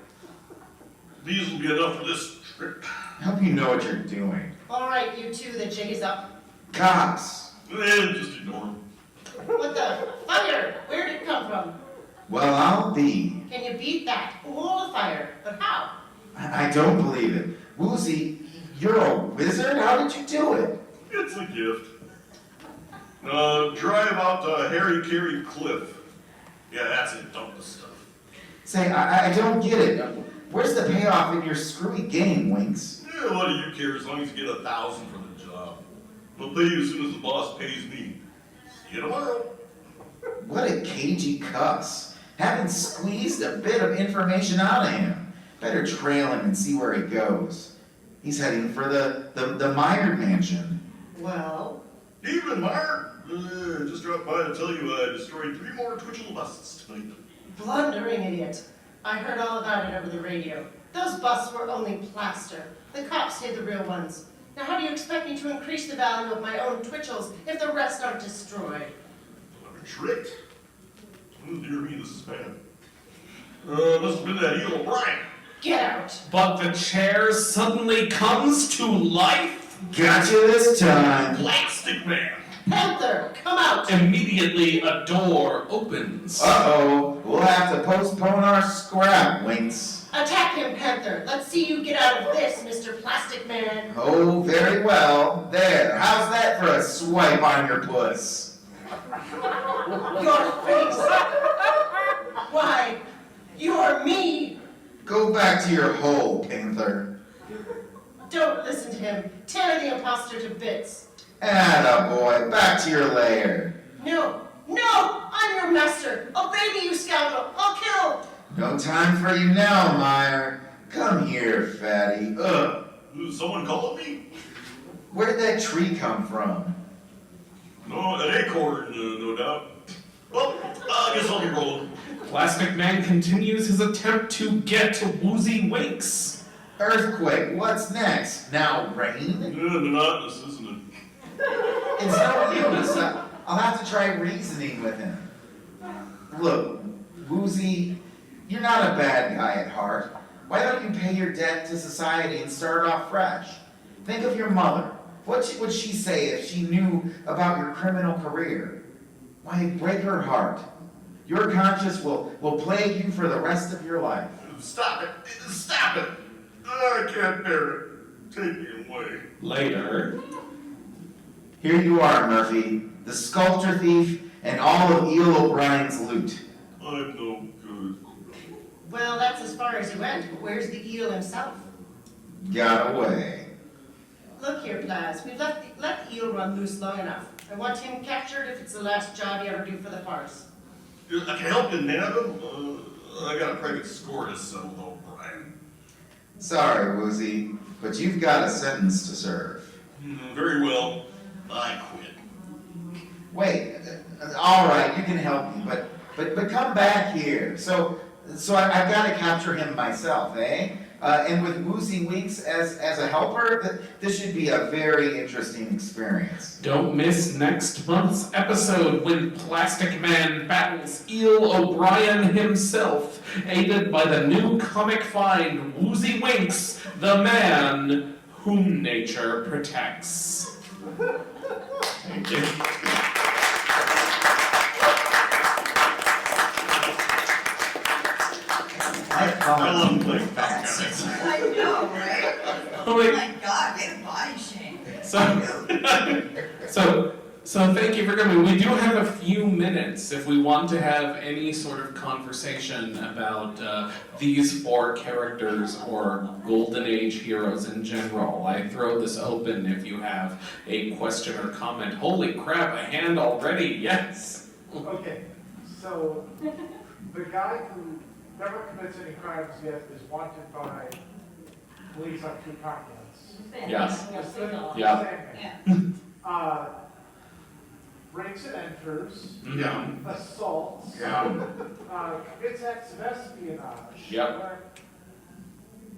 These will be enough for this trip.
Hope you know what you're doing.
All right, you two, the jig is up.
Cops.
Just ignore them.
What the? Fire! Where'd it come from?
Well, I'll be.
Can you beat that? All the fire. But how?
I don't believe it. Woozy, you're a wizard? How did you do it?
It's a gift. Drive out to Harry Carey Cliff. Yeah, that's it. Dump the stuff.
Say, I don't get it. Where's the payoff in your screwy game, Winks?
Yeah, what do you care as long as you get 1,000 for the job? I'll pay you as soon as the boss pays me. See you tomorrow.
What a cagey cuss. Haven't squeezed a bit of information out of him. Better trail him and see where he goes. He's heading for the Meyer mansion.
Well,
Evening, Meyer. Just dropped by to tell you I destroyed 3 more Twitchell busts tonight.
blundering idiot. I heard all about it over the radio. Those busts were only plaster. The cops hid the real ones. Now how do you expect me to increase the value of my own Twitchells if the rest aren't destroyed?
I'm tricked. Oh, dear me, this is bad. Must have been that Eel O'Brien.
Get out!
but the chair suddenly comes to life.
Gotcha this time.
Plastic Man.
Panther, come out!
Immediately, a door opens.
Uh-oh, we'll have to postpone our scrap, Winks.
Attack him, Panther! Let's see you get out of this, Mr. Plastic Man!
Oh, very well. There, how's that for a swipe on your puss?
Your face! Why, you're me!
Go back to your hole, Panther.
Don't listen to him. Tear the imposter to bits.
Attaboy, back to your lair.
No, no! I'm your master! Obey me, you scoundrel! I'll kill!
No time for you now, Meyer. Come here, fatty. Ugh.
Someone calling me?
Where did that tree come from?
No, an acorn, no doubt. Well, I guess I'll be rolling.
Plastic Man continues his attempt to get Woozy Winks.
Earthquake, what's next? Now rain?
Yeah, monotonous, isn't it?
It's no use. I'll have to try reasoning with him. Look, Woozy, you're not a bad guy at heart. Why don't you pay your debt to society and start off fresh? Think of your mother. What would she say if she knew about your criminal career? Why, break her heart. Your conscience will plague you for the rest of your life.
Stop it! Stop it! I can't bear it. Take me away.
Later.
Here you are, Murphy, the sculptor thief and all of Eel O'Brien's loot.
I'm no good.
Well, that's as far as he went, but where's the eel himself?
Got away.
Look here, Plaz, we've let the eel run loose long enough. I want him captured if it's the last job you ever do for the farce.
I can help you nab him. I got a private score to settle though, Brian.
Sorry, Woozy, but you've got a sentence to serve.
Very well. I quit.
Wait, all right, you can help me, but come back here. So I've got to capture him myself, eh? And with Woozy Winks as a helper, this should be a very interesting experience.
Don't miss next month's episode when Plastic Man battles Eel O'Brien himself, aided by the new comic find Woozy Winks, the man whom nature protects. Thank you.
I love playing fast guys.
I know, right?
Oh,
Oh
wait.
my God, way to body shame.
So thank you for coming. We do have a few minutes if we want to have any sort of conversation about these four characters or Golden Age heroes in general. I throw this open if you have a question or comment. Holy crap, a hand already, yes.
Okay, so the guy who never commits any crimes yet is wanted by police on 2 continents.
Yes.
Yeah.
Yeah.
Breaks and enters,
Yeah.
assaults,
Yeah.
commits acts of espionage.
Yep.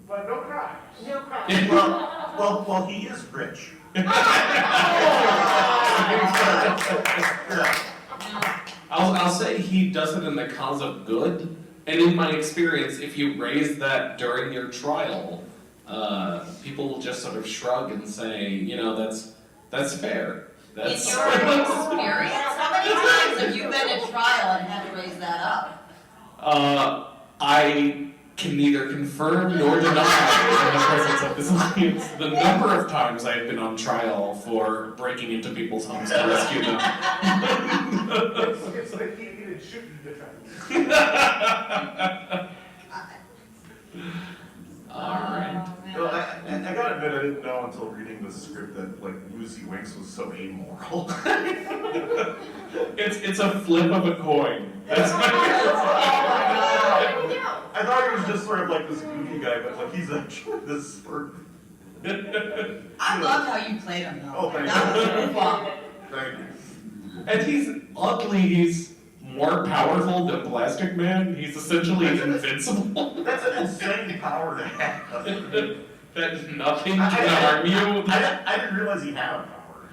But no crimes.
No problem.
Well, he is rich.
I'll say he does it in the cause of good, and in my experience, if you raise that during your trial, people will just sort of shrug and say, you know, that's fair.
In
That's
your experience, how many times have you been at trial and had to raise that up?
I can neither confirm nor deny in the presence of this audience the number of times I've been on trial for breaking into people's homes to rescue them.
It's the heated shooting defense.
Alright.
Well, I gotta admit, I didn't know until reading the script that, like, Woozy Winks was so amoral.
It's a flip of a coin. That's
I thought he was just sort of like this goofy guy, but, like, he's actually this sort of...
I loved how you played him though.
Oh, thank
That was
you.
really fun.
Thank you.
And he's more powerful than Plastic Man. He's essentially invincible.
That's an insane power to have.
That nothing can harm you.
I didn't realize he had a power.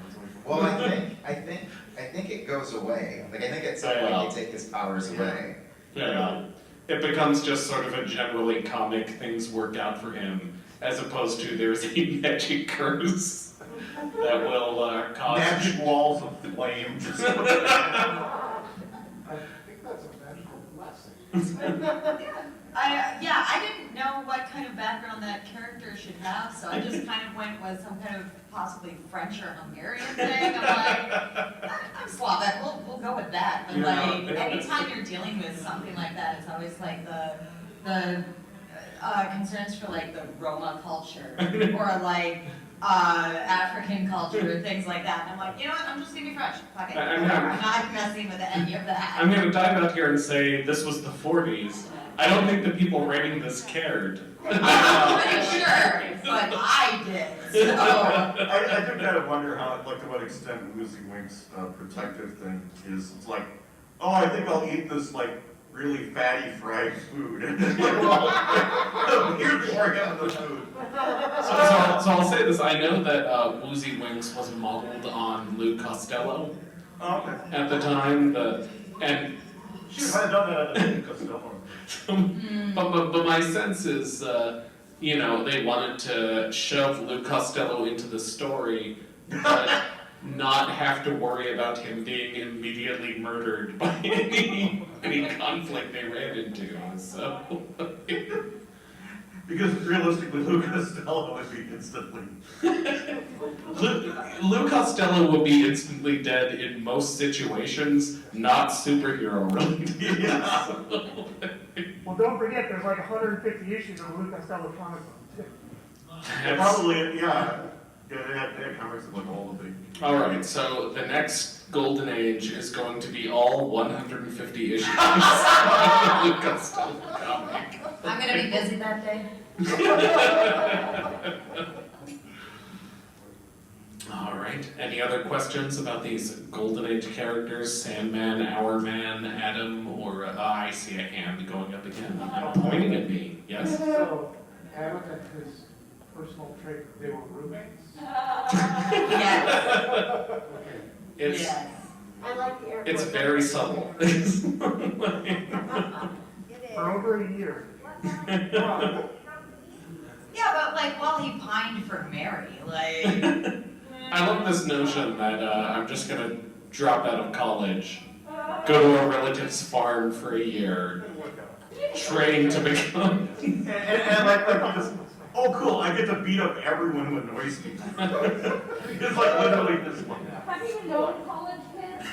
Well, I think it goes away. Like I think at some point they take his powers away.
Yeah. It becomes just sort of a generally comic things work out for him, as opposed to there's a magic curse that will cause
Magic walls of flame. Just
I think that's a magical blessing.
I didn't know what kind of background that character should have, so I just kind of went with some kind of possibly French or Hungarian thing. I'm like, I'm Slovak, we'll go with that. But like, anytime you're dealing with something like that, it's always like the concerns for like the Roma culture or like African culture, things like that. And I'm like, you know what, I'm just gonna be French. Fuck it.
I'm
not messing with any of that.
I'm gonna dive out here and say this was the 40s. I don't think the people writing this cared.
I'm pretty sure, but I did, so.
I do kind of wonder how, like, to what extent Woozy Wink's protective thing is. It's like, oh, I think I'll eat this, like, really fatty fried food. And then, like,
have a beer before I get in the mood.
So I'll say this, I know that Woozy Winks was modeled on Lou Costello
Oh, okay.
at the time, and
Shoot, if I had done that, I'd have been Costello.
but my sense is, you know, they wanted to shove Lou Costello into the story, but not have to worry about him being immediately murdered by any conflict they ran into, so.
Because realistically, Lou Costello would be instantly.
Lou Costello will be instantly dead in most situations, not superhero related.
Yeah.
Well, don't forget, there's like 150 issues of Lou Costello comic book, too.
Probably, yeah. Yeah, they had comics of like all of the.
Alright, so the next golden age is going to be all 150 issues of Lou Costello comic.
I'm gonna be busy that day.
Alright, any other questions about these golden age characters? Sandman, Hourman, Adam, or I see a hand going up again. Pointing at me, yes?
So, Adam and his personal trait, they were roommates?
Yes.
Okay.
It's
Yes.
I like the airport.
it's very subtle.
For over a year. Wow.
Yeah, but like while he pined for Mary, like.
I love this notion that I'm just gonna drop out of college, go to a relative's farm for a year, train to become.
And like you just, oh cool, I get to beat up everyone who annoys me. It's like literally this one.
Have you even known college kids?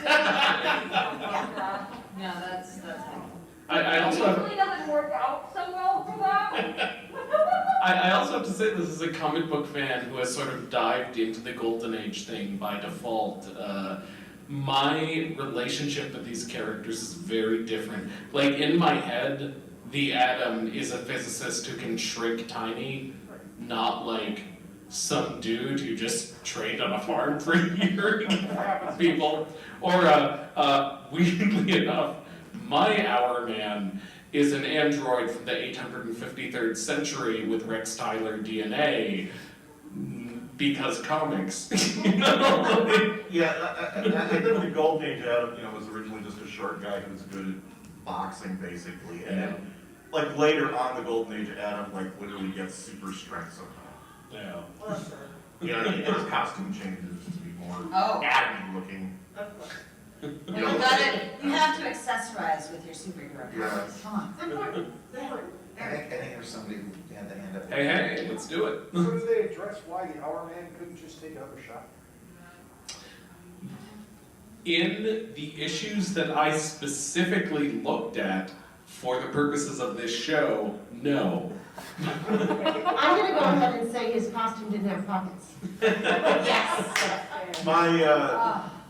Yeah, that's how.
I
It
also have,
usually doesn't work out so well for that.
I also have to say this is a comic book fan who has sort of dived into the golden age thing by default. My relationship with these characters is very different. Like in my head, the Atom is a physicist who can shrink tiny, not like some dude who just trained on a farm for a year and people. Or weirdly enough, my Hour Man is an android from the 853rd century with Rex Tyler DNA, because comics, you know?
Yeah, I think the Golden Age Adam, you know, was originally just a short guy who was good at boxing, basically, and then, like, later on, the Golden Age Adam, like, literally gets super strength somehow.
Yeah.
You know, and his costume changes to be more
Oh.
Adam looking.
Well, you gotta, you have to accessorize with your superhero
Yeah.
powers. Come on.
I think there's somebody who had the hand up.
Hey, let's do it.
So do they address why the Hour Man couldn't just take another shot?
In the issues that I specifically looked at for the purposes of this show, no.
I'm gonna go ahead and say his costume didn't have pockets.
Yes.
My,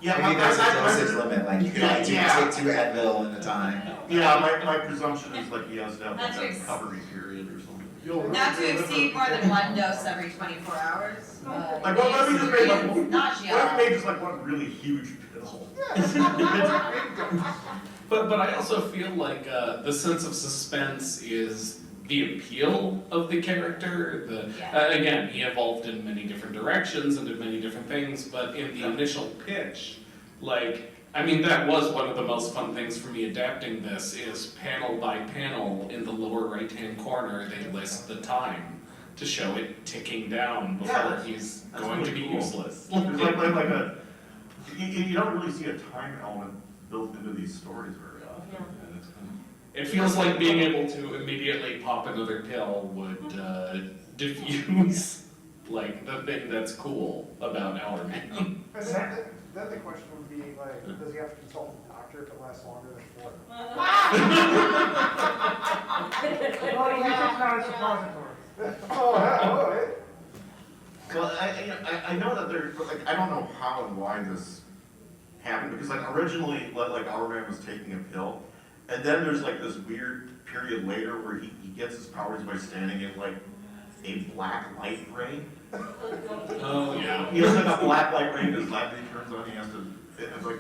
yeah,
Maybe there's a dosage
my,
limit, like you can only
Yeah.
take 2 Advil at a time.
yeah, my presumption is like he has to have
Not
like
to
a
ex-
recovery period or something.
Not to exceed more than one dose every 24 hours.
Like, what if we just made like, what
Nausea.
if we made just like one really huge pill?
But I also feel like the sense of suspense is the appeal of the character.
Yeah.
Again, he evolved in many different directions and did many different things, but in the initial pitch, like, I mean, that was one of the most fun things for me adapting this, is panel by panel in the lower right-hand corner, they list the time to show it ticking down before
Yeah,
he's
that's
going to
really
be
cool.
useless.
There's like a, you don't really see a time element built into these stories very often. And it's kind
It feels like being able to immediately pop another pill would diffuse like the thing that's cool about Our Man.
Then the question would be like, does he have to consult a doctor if it lasts longer than 4? Oh, he takes out a suppository. Oh, yeah,
Well, I know that there, but like, I don't know how and why this happened, because like originally, like Our Man was taking a pill, and then there's like this weird period later where he gets his powers by standing in like a black light ray.
Oh yeah.
He has like a black light ray, and his light ray turns on, he has to, it's like,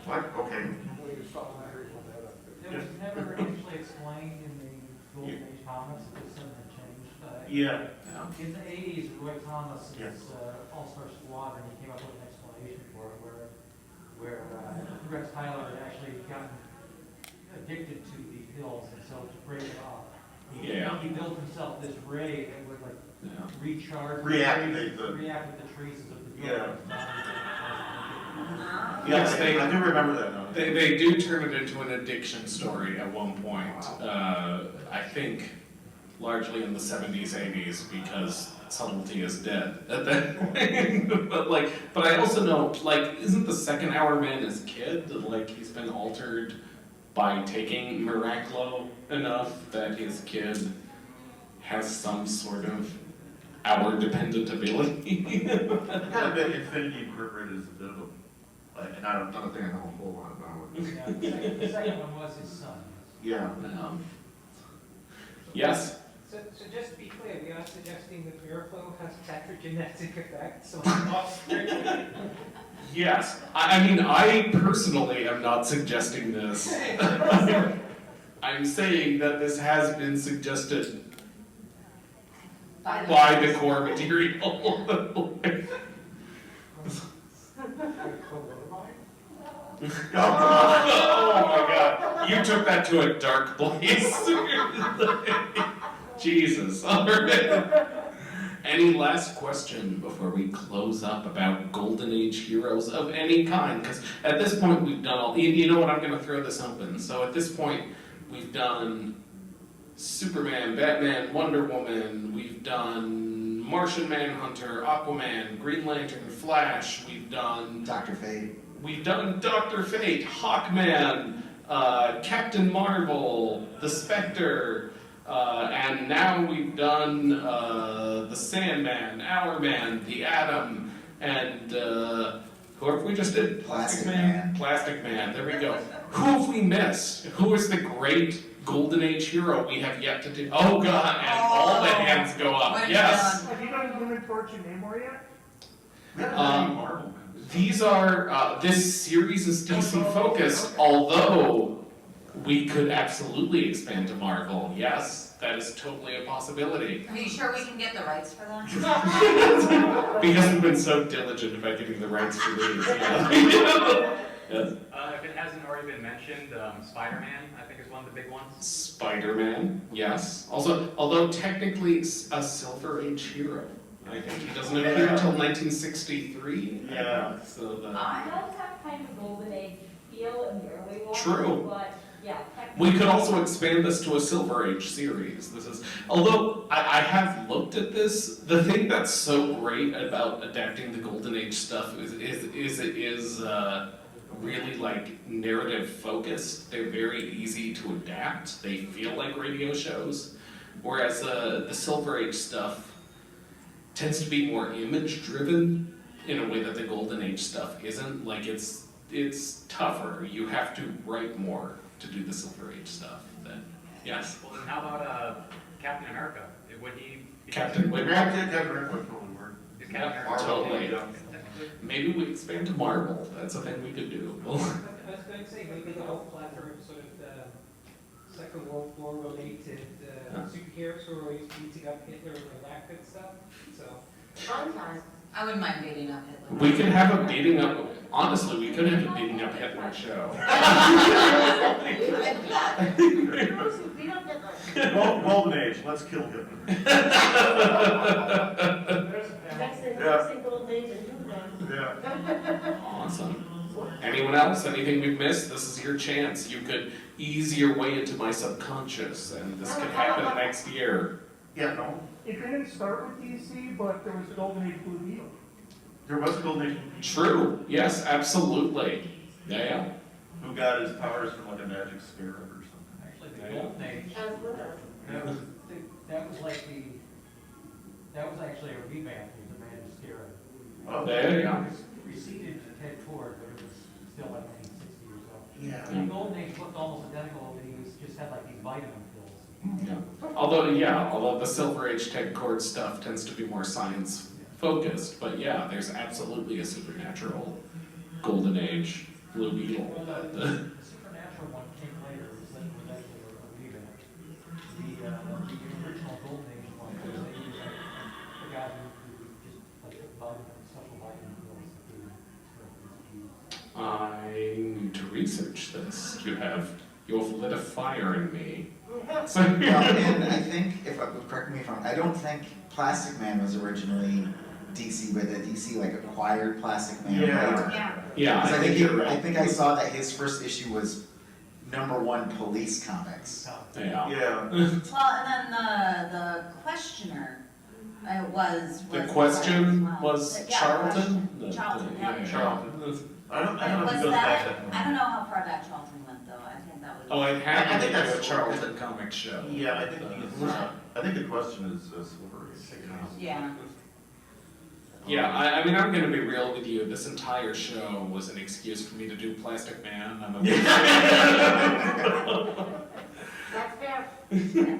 what, okay.
We just saw that, look that up.
It was never actually explained in the Golden Age comics, but some
Yeah.
In the 80s, Roy Thomas and
Yes.
his All-Star Squadron, he came up with an explanation for it where Rex Tyler had actually gotten addicted to the pills, and so to break it off, he built himself this ray that would like recharge,
Reactivate
react with the traces of the
Yeah.
drug.
Yes,
I do remember that now.
They do turn it into an addiction story at one point. I think largely in the 70s, 80s, because subtlety is dead at that point. but I also know, like, isn't the second hour man his kid? Like, he's been altered by taking Miraclo enough that his kid has some sort of hour-dependent ability.
Kind of been Infinity Incorporated as a bit of a, and I don't think I know a whole lot about it.
Yeah, the second one was his son.
Yeah.
Yes.
So just to be clear, we are suggesting that Miraclo has tetragenetic effects on offspring.
Yes. I mean, I personally am not suggesting this. I'm saying that this has been suggested by the core material. Oh my god. You took that to a dark place. Jesus. All right. Any last question before we close up about Golden Age heroes of any kind? Because at this point we've done all, you know what, I'm going to throw this open. So at this point we've done Superman, Batman, Wonder Woman, we've done Martian Manhunter, Aquaman, Green Lantern, Flash, we've done
Dr. Fate.
We've done Dr. Fate, Hawkman, Captain Marvel, the Spectre, and now we've done the Sandman, Hourman, the Atom, and whoever we just did,
Plastic Man.
Plastic Man, there we go. Who have we missed? Who is the great Golden Age hero we have yet to do? Oh god, and all the hands go up,
Well
yes.
Have you done Human Torch and Namor yet?
We haven't done any Marvel.
These are, this series is DC focused, although we could absolutely expand to Marvel. Yes, that is totally a possibility.
Are you sure we can get the rights for that?
Because we've been so diligent about getting the rights for these. Yeah. Yes.
If it hasn't already been mentioned, Spider-Man, I think, is one of the big ones.
Spider-Man, yes. Also, although technically a Silver Age hero. I think he doesn't appear until 1963.
Yeah.
So
It does have kind of a golden age feel in the early ones.
True.
But yeah, technically.
We could also expand this to a Silver Age series. This is, although I have looked at this, the thing that's so great about adapting the Golden Age stuff is it is really like narrative focused. They're very easy to adapt. They feel like radio shows, whereas the Silver Age stuff tends to be more image driven in a way that the Golden Age stuff isn't. Like it's tougher. You have to write more to do the Silver Age stuff. Then yes.
Well, then how about Captain America? Would he?
Captain Whitmer.
Captain America would totally work.
Is Captain America?
Marvel,
Totally.
yeah.
Maybe we expand to Marvel. That's a thing we could do.
I was going to say, maybe the whole platform sort of Second World War related superheroes who are always beating up Hitler and all that good stuff. So,
Sometimes.
I wouldn't mind beating up Hitler.
We could have a beating up. Honestly, we could have a beating up Hitler show.
Golden Age, let's kill Hitler. Yeah.
Awesome. Anyone else? Anything we've missed? This is your chance. You could ease your way into my subconscious, and this could happen next year.
Yeah, no.
It didn't start with DC, but there was Golden Age Blue Beetle.
There was a Golden Age
True. Yes, absolutely. Yeah.
who got his powers from like a magic scarab or something.
Actually, the Golden Age, that was actually a revamp of the Magic Scarab.
Oh,
There you go.
It was preceded Ted Ford, but it was still like 1960 or so.
Yeah.
The Golden Age looked almost identical, but he just had like these vitamin pills.
Yeah. Although the Silver Age Ted Cord stuff tends to be more science focused, but yeah, there's absolutely a supernatural Golden Age Blue Beetle.
Well, the supernatural one came later, it was actually a revamp. The original Golden Age one was
research this. You've lit a fire in me.
Well, and I think, correct me if I'm, I don't think Plastic Man was originally DC, but the DC like acquired Plastic Man later.
Yeah,
Because
I think you're
I
right.
think I saw that his first issue was #1 Police Comics.
Yeah.
Yeah.
Well, and then the questioner was.
The
was
question
as well.
was
Yeah,
Charlton?
Charlton, yeah.
Charlton. I don't know if
Was
he goes
that,
back that
I don't know how far back Charlton went though, I think that was.
Oh, I'd
I
have to
think
do a
that's-
Charlton comic show.
Yeah, I think the question is slippery.
Yeah.
Yeah, I mean, I'm gonna be real with you. This entire show was an excuse for me to do Plastic Man.
That's fair.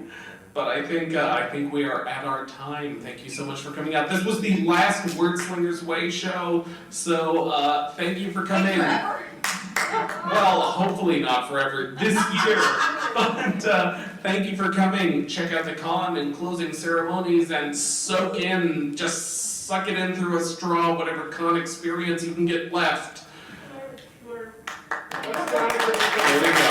But I think we are at our time. Thank you so much for coming out. This was the last Wordslingers Way show, so thank you for coming.
Forever?
Well, hopefully not forever this year, but thank you for coming. Check out the con and closing ceremonies and soak in, just suck it in through a straw, whatever con experience you can get left. There we go.